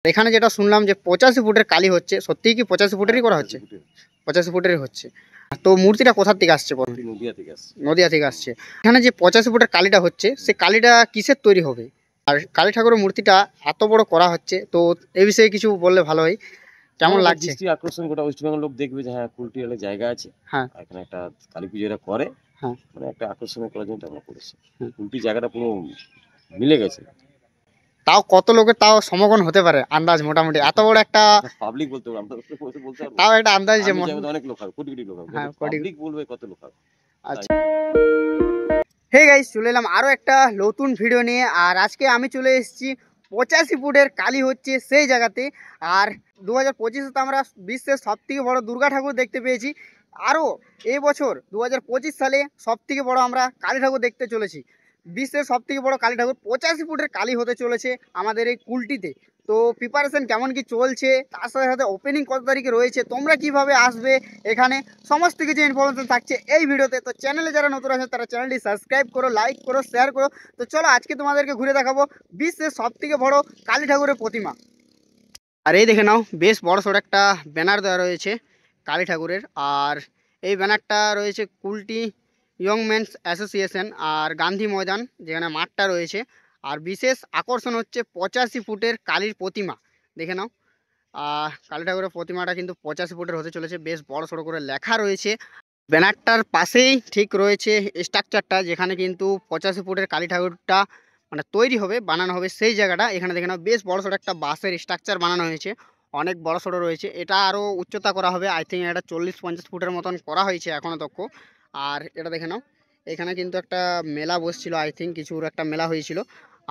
এখানে যেটা শুনলাম যে 85 ফুটের কালি হচ্ছে, সত্যিই কি 85 ফুটেরই করা হচ্ছে? 85 ফুটেরই হচ্ছে। তো মূর্তিটা কোথার থেকে আসছে? নদিয়া থেকে আসছে। নদিয়া থেকে আসছে। এখানে যে 85 ফুটের কালিটা হচ্ছে, সেই কালিটা কিসের তৈরি হবে? আর কালী ঠাকুরের মূর্তিটা এত বড় করা হচ্ছে, তো এই বিষয়ে কিছু বললে ভালো হয়। কেমন লাগছে? দৃষ্টি আকর্ষণ গোটা ওয়েস্ট বেঙ্গল লোক দেখবে যে হ্যাঁ কুলটি হলে জায়গা আছে, হ্যাঁ এখানে একটা কালী পুজো এরা করে, হ্যাঁ মানে একটা আকর্ষণীয় করার জন্য আমরা করেছি। হ্যাঁ। কুলটি জায়গাটা পুরো মিলে গেছে। তাও কত লোকের তাও সমাগম হতে পারে আন্দাজ মোটামুটি এত বড় একটা? পাবলিক বলতে পারবো, আমরা বলতে পারবো। তাও একটা আন্দাজ যে আমি জানি অনেক লোক হবে, কোটি কোটি লোক হবে, হ্যাঁ কোটি। পাবলিক বলবে কত লোক হবে। আচ্ছা, হে গাইস, চলে এলাম আরও একটা নতুন ভিডিও নিয়ে। আর আজকে আমি চলে এসেছি 85 ফুটের কালী হচ্ছে সেই জায়গাতে। আর 2025-এ তো আমরা বিশ্বের সবথেকে বড় দুর্গা ঠাকুর দেখতে পেয়েছি। আরও এই বছর 2025 সালে সবথেকে বড় আমরা কালী ঠাকুর দেখতে চলেছি। বিশ্বের সবথেকে বড় কালী ঠাকুর 85 ফুটের কালী হতে চলেছে আমাদের এই কুলটিতে। তো প্রিপারেশন কেমন কি চলছে, তার সাথে সাথে ওপেনিং কত তারিখে রয়েছে, তোমরা কিভাবে আসবে এখানে, সমস্ত কিছু ইনফরমেশন থাকছে এই ভিডিওতে। তো চ্যানেলে যারা নতুন আছে তারা চ্যানেলটি সাবস্ক্রাইব করো, লাইক করো, শেয়ার করো। তো চলো আজকে তোমাদেরকে ঘুরে দেখাবো বিশ্বের সবথেকে বড় কালী ঠাকুরের প্রতিমা। আর এই দেখে নাও, বেশ বড় সড়ো একটা ব্যানার দেওয়া রয়েছে কালী ঠাকুরের। আর এই ব্যানারটা রয়েছে কুলটি ইয়ং মেন্স অ্যাসোসিয়েশন আর গান্ধী ময়দান যেখানে মাঠটা রয়েছে। আর বিশেষ আকর্ষণ হচ্ছে 85 ফুটের কালীর প্রতিমা। দেখে নাও, কালী ঠাকুরের প্রতিমাটা কিন্তু 85 ফুটের হতে চলেছে, বেশ বড় সড়ো করে লেখা রয়েছে। ব্যানারটার পাশেই ঠিক রয়েছে স্ট্রাকচারটা যেখানে কিন্তু 85 ফুটের কালী ঠাকুরটা মানে তৈরি হবে, বানানো হবে সেই জায়গাটা। এখানে দেখে নাও, বেশ বড় সড়ো একটা বাঁশের স্ট্রাকচার বানানো হয়েছে, অনেক বড় সড়ো রয়েছে। এটা আরও উচ্চতা করা হবে, আই থিঙ্ক এটা 40-50 ফুটের মতন করা হয়েছে এখনও তক্ষ। আর এটা দেখে নাও, এখানে কিন্তু একটা মেলা বসছিল, আই থিঙ্ক কিছুর একটা মেলা হয়েছিল।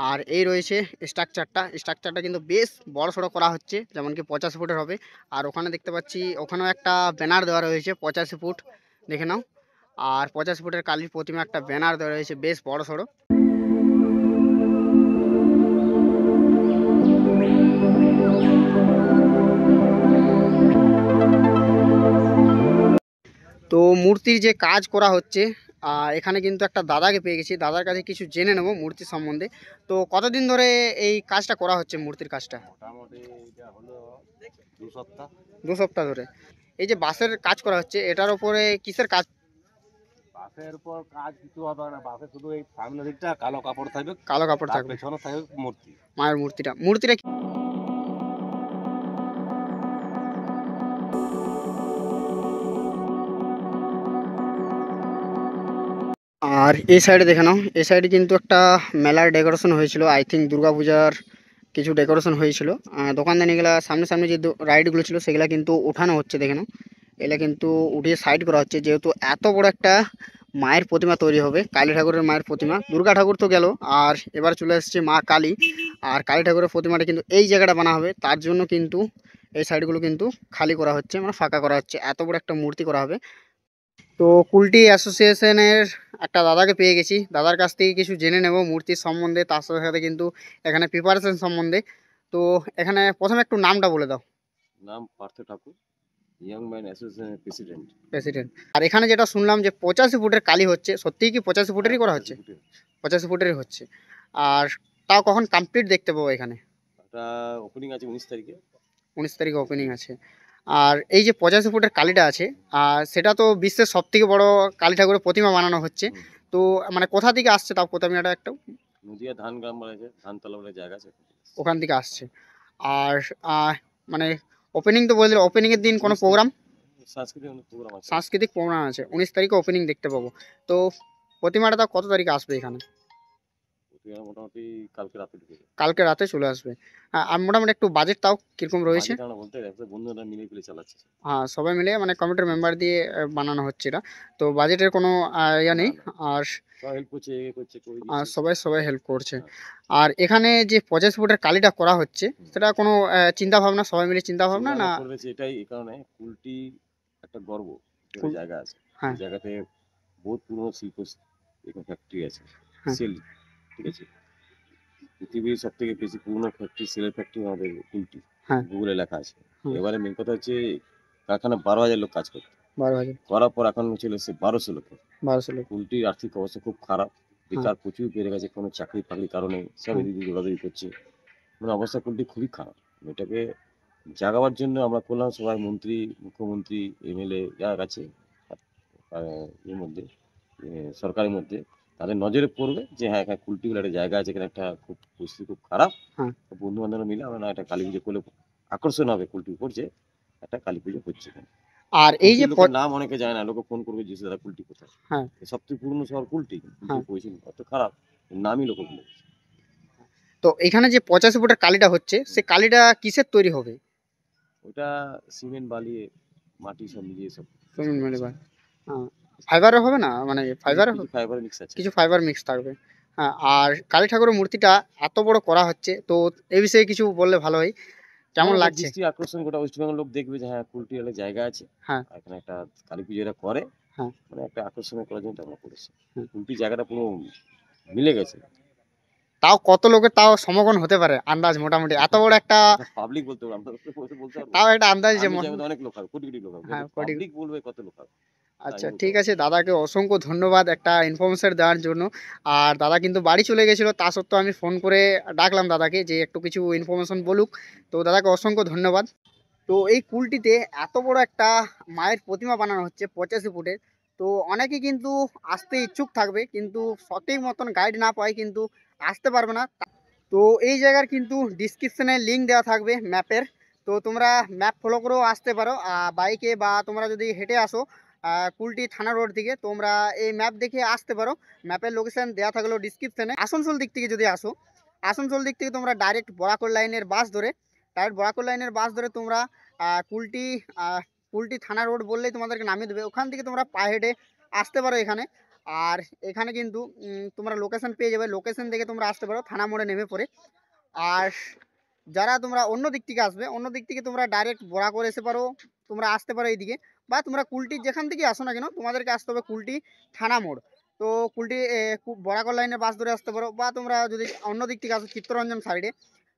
আর এই রয়েছে স্ট্রাকচারটা কিন্তু বেশ বড় সড়ো করা হচ্ছে, যেমন কি 85 ফুটের হবে। আর ওখানে দেখতে পাচ্ছি ওখানেও একটা ব্যানার দেওয়া রয়েছে 85 ফুট, দেখে নাও। আর 85 ফুটের কালীর প্রতিমা একটা ব্যানার দেওয়া রয়েছে বেশ বড় সড়ো। তো মূর্তির যে কাজ করা হচ্ছে, এখানে কিন্তু একটা দাদাকে পেয়ে গেছি, দাদার কাছে কিছু জেনে নেব মূর্তির সম্বন্ধে। তো কতদিন ধরে এই কাজটা করা হচ্ছে, মূর্তির কাজটা? মোটামুটি এটা হলো 2 সপ্তাহ। 2 সপ্তাহ ধরে এই যে বাঁশের কাজ করা হচ্ছে, এটার উপরে কিসের কাজ? বাসের উপর কাজ কিছু হবে না, বাসে শুধু এই সামনের দিকটা কালো কাপড় থাকবে, কালো কাপড় তার থাকবে, পেছনে থাকবে মূর্তি। মায়ের মূর্তিটা আর এই সাইডে দেখে নাও, এই সাইডে কিন্তু একটা মেলার ডেকোরেশন হয়েছিল, আই থিঙ্ক দুর্গাপূজার কিছু ডেকোরেশন হয়েছিল। দোকানদানিগুলা সামনে সামনে যে রাইডগুলো ছিল সেগুলো কিন্তু উঠানো হচ্ছে, দেখে নাও। এগুলো কিন্তু উঠিয়ে সাইড করা হচ্ছে, যেহেতু এত বড় একটা মায়ের প্রতিমা তৈরি হবে, কালী ঠাকুরের মায়ের প্রতিমা। দুর্গা ঠাকুর তো গেল, আর এবার চলে আসছে মা কালী। আর কালী ঠাকুরের প্রতিমাটা কিন্তু এই জায়গাটা বানা হবে, তার জন্য কিন্তু এই সাইডগুলো কিন্তু খালি করা হচ্ছে, মানে ফাঁকা করা হচ্ছে, এত বড় একটা মূর্তি করা হবে। তো কুলটি অ্যাসোসিয়েশনের একটা দাদাকে পেয়ে গেছি, দাদার কাছ থেকে কিছু জেনে নেব মূর্তির সম্বন্ধে, তার সাথে সাথে কিন্তু এখানে প্রিপারেশন সম্বন্ধে। তো এখানে প্রথমে একটু নামটা বলে দাও। নাম পার্থ ঠাকুর, ইয়ং ম্যান অ্যাসোসিয়েশনের প্রেসিডেন্ট। আর এখানে যেটা শুনলাম যে 85 ফুটের কালি হচ্ছে, সত্যিই কি 85 ফুটেরই করা হচ্ছে? 85 ফুটেরই হচ্ছে। আর তাও কখন কমপ্লিট দেখতে পাবো এখানে? একটা ওপেনিং আছে 19 তারিখে। 19 তারিখে ওপেনিং আছে। আর এই যে 85 ফুটের কালীটা আছে, সেটা তো বিশ্বের সবথেকে বড় কালী ঠাকুরের প্রতিমা বানানো হচ্ছে। তো মানে কোথা থেকে আসছে তাও প্রতিমাটা একটু? নদিয়া ধান গ্রাম বলে আছে, ধানতলা বলে জায়গা আছে, ওখান থেকে আসছে। আর মানে ওপেনিং তো বলে দিল, ওপেনিংয়ের দিন কোনো প্রোগ্রাম? সাংস্কৃতিক প্রোগ্রাম আছে। সাংস্কৃতিক প্রোগ্রাম আছে, 19 তারিখে ওপেনিং দেখতে পাবো। তো প্রতিমাটা তাও কত তারিখে আসবে এখানে? মোটামুটি কালকে রাতে ঢুকে যাবে। কালকে রাতে চলে আসবে। আর মোটামুটি একটু বাজেট তাও কীরকম রয়েছে? বাজেট আমরা বলতে গেলে বন্ধুরা মিলে মিলে চালাচ্ছে। হ্যাঁ, সবাই মিলে মানে কমিটির মেম্বার দিয়ে বানানো হচ্ছে এটা। তো বাজেটের কোনো ইয়া নেই। আর সবাই হেল্প করছে, এ করছে, করে দিচ্ছে। সবাই হেল্প করছে। আর এখানে যে 85 ফুটের কালীটা করা হচ্ছে, সেটা কোনো চিন্তা ভাবনা, সবাই মিলে চিন্তা ভাবনা না? করেছে এটাই, এই কারণে কুলটি একটা গর্ব, একটা জায়গা আছে, হ্যাঁ এই জায়গাতে বহুত পুরনো শিল্প এখানে ফ্যাক্টরি আছে, হ্যাঁ সেল, ঠিক আছে। পৃথিবীর সব থেকে বেশি পুরনো ফ্যাক্টরি, সেলের ফ্যাক্টরি আমাদের কুলটি, হ্যাঁ গুগলে লেখা আছে। হ্যাঁ। এবারে মেন কথা হচ্ছে কারখানা 12,000 লোক কাজ করতো, 12,000, করার পর এখন চলে এসেছে 1200 লোক। 1200 লোক। কুলটির আর্থিক অবস্থা খুব খারাপ, বেকার প্রচুর বেড়ে গেছে, কোনো চাকরি ফাকরির কারণে সব এদিকে দৌড়াদৌড়ি করছে, মানে অবস্থা কুলটি খুবই খারাপ। এটাকে জাগাবার জন্য আমরা করলাম সবাই মন্ত্রী, মুখ্যমন্ত্রী, এমএলএ যারা আছে এর মধ্যে সরকারের মধ্যে তাদের নজরে পড়বে যে হ্যাঁ এখানে কুলটি বলে একটা জায়গা আছে, এখানে একটা খুব পরিস্থিতি খুব খারাপ। হ্যাঁ। বন্ধু বান্ধব মিলে আমরা না একটা কালী পুজো করলে আকর্ষণ হবে কুলটির উপর যে একটা কালী পুজো হচ্ছে এখানে। আর এই যে কুলটির লোকের নাম অনেকে জানে না, লোকে ফোন করবে যে দাদা কুলটি কোথায়। হ্যাঁ সবথেকে পুরনো শহর কুলটি, হ্যাঁ। কুলটির পরিস্থিতি অত খারাপ, নামই লোকে ভুলে গেছে। তো এখানে যে 85 ফুটের কালিটা হচ্ছে সে কালিটা কিসের তৈরি হবে? ওটা সিমেন্ট বালি মাটি সব মিলিয়ে সব সিমেন্ট মানে ফাইবারের হবে না, মানে ফাইবার কিছু ফাইবার মিক্স আছে। কিছু ফাইবার মিক্স থাকবে। হ্যাঁ, আর কালী ঠাকুরের মূর্তিটা এত বড় করা হচ্ছে, তো এই বিষয়ে কিছু বললে ভালো হয়। কেমন হ্যাঁ, লাগছে? দৃষ্টি আকর্ষণ গোটা ওয়েস্ট বেঙ্গল লোক দেখবে যে হ্যাঁ কুলটি হলে জায়গা আছে, হ্যাঁ আর এখানে একটা কালী পুজো এরা করে, হ্যাঁ মানে একটা আকর্ষণীয় করার জন্য এটা আমরা করেছি। হ্যাঁ। কুলটি জায়গাটা পুরো মিলে গেছে। তাও কত লোকের তাও সমাগম হতে পারে আন্দাজ মোটামুটি এত বড় একটা? পাবলিক বলতে পারবো, আমরা তো বলতে পারবো তাও না। একটা আন্দাজ আমি যেমন। জানি তো অনেক লোক হবে, কোটি কোটি লোক হবে, হ্যাঁ কিন্তু কোটি। পাবলিক বলবে কত লোক হবে তা আমি আচ্ছা বলতে ঠিক পারবো আছে, দাদাকে অসংখ্য ধন্যবাদ একটা ইনফরমেশন দেওয়ার জন্য। আর দাদা কিন্তু বাড়ি চলে গেছিলো, তা সত্ত্বেও আমি ফোন করে ডাকলাম দাদাকে যে একটু কিছু ইনফরমেশন বলুক। তো দাদাকে অসংখ্য ধন্যবাদ। তো এই কুলটিতে এত বড় একটা মায়ের প্রতিমা বানানো হচ্ছে 85 ফুটের। তো অনেকে কিন্তু আসতে ইচ্ছুক থাকবে, কিন্তু সঠিক মতন গাইড না পায় কিন্তু আসতে পারবে না। তো এই জায়গার কিন্তু ডিসক্রিপশনে লিঙ্ক দেওয়া থাকবে ম্যাপের। তো তোমরা ম্যাপ ফলো করেও আসতে পারো বাইকে, বা তোমরা যদি হেঁটে আসো কুলটি থানা রোড থেকে, তোমরা এই ম্যাপ দেখে আসতে পারো। ম্যাপের লোকেশন দেওয়া থাকলো ডিসক্রিপশনে। আসানসোল দিক থেকে যদি আসো, আসানসোল দিক থেকে তোমরা ডাইরেক্ট বরাকর লাইনের বাস ধরে, তোমরা কুলটি কুলটি থানা রোড বললেই তোমাদেরকে নামিয়ে দেবে। ওখান থেকে তোমরা পায়ে হেঁটে আসতে পারো এখানে। আর এখানে কিন্তু তোমরা লোকেশন পেয়ে যাবে, লোকেশন দেখে তোমরা আসতে পারো থানা মোড়ে নেমে পড়ে। আর যারা তোমরা অন্য দিক থেকে আসবে, অন্য দিক থেকে তোমরা ডাইরেক্ট বরাকর এসে পারো, তোমরা আসতে পারো এইদিকে। বা তোমরা কুলটির যেখান থেকে আসো না কেন, তোমাদেরকে আসতে হবে কুলটি থানা মোড়। তো কুলটি বরাকর লাইনের বাস ধরে আসতে পারো, বা তোমরা যদি অন্য দিক থেকে আসো চিত্তরঞ্জন সাইডে,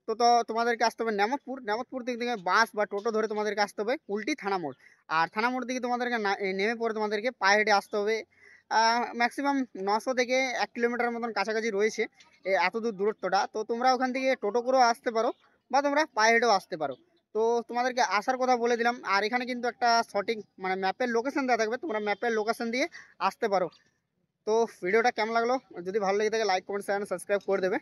তো তোমাদেরকে আসতে হবে নেমতপুর দিক থেকে বাস বা টোটো ধরে তোমাদেরকে আসতে হবে কুলটি থানা মোড়। আর থানা মোড় দিকে তোমাদেরকে নেমে পড়ে তোমাদেরকে পায়ে হেঁটে আসতে হবে। ম্যাক্সিমাম 900 থেকে 1 কিলোমিটার মতন কাছাকাছি রয়েছে এত দূর দূরত্বটা। তো তোমরা ওখান থেকে টোটো করেও আসতে পারো, বা তোমরা পায়ে হেঁটেও আসতে পারো। তো তোমাদেরকে আসার কথা বলে দিলাম। আর এখানে কিন্তু একটা সঠিক মানে ম্যাপের লোকেশন দেওয়া থাকবে, তোমরা ম্যাপের লোকেশন দিয়ে আসতে পারো। তো ভিডিওটা কেমন লাগলো? যদি ভালো লেগে থাকে লাইক কমেন্ট শেয়ার সাবস্ক্রাইব করে দেবে।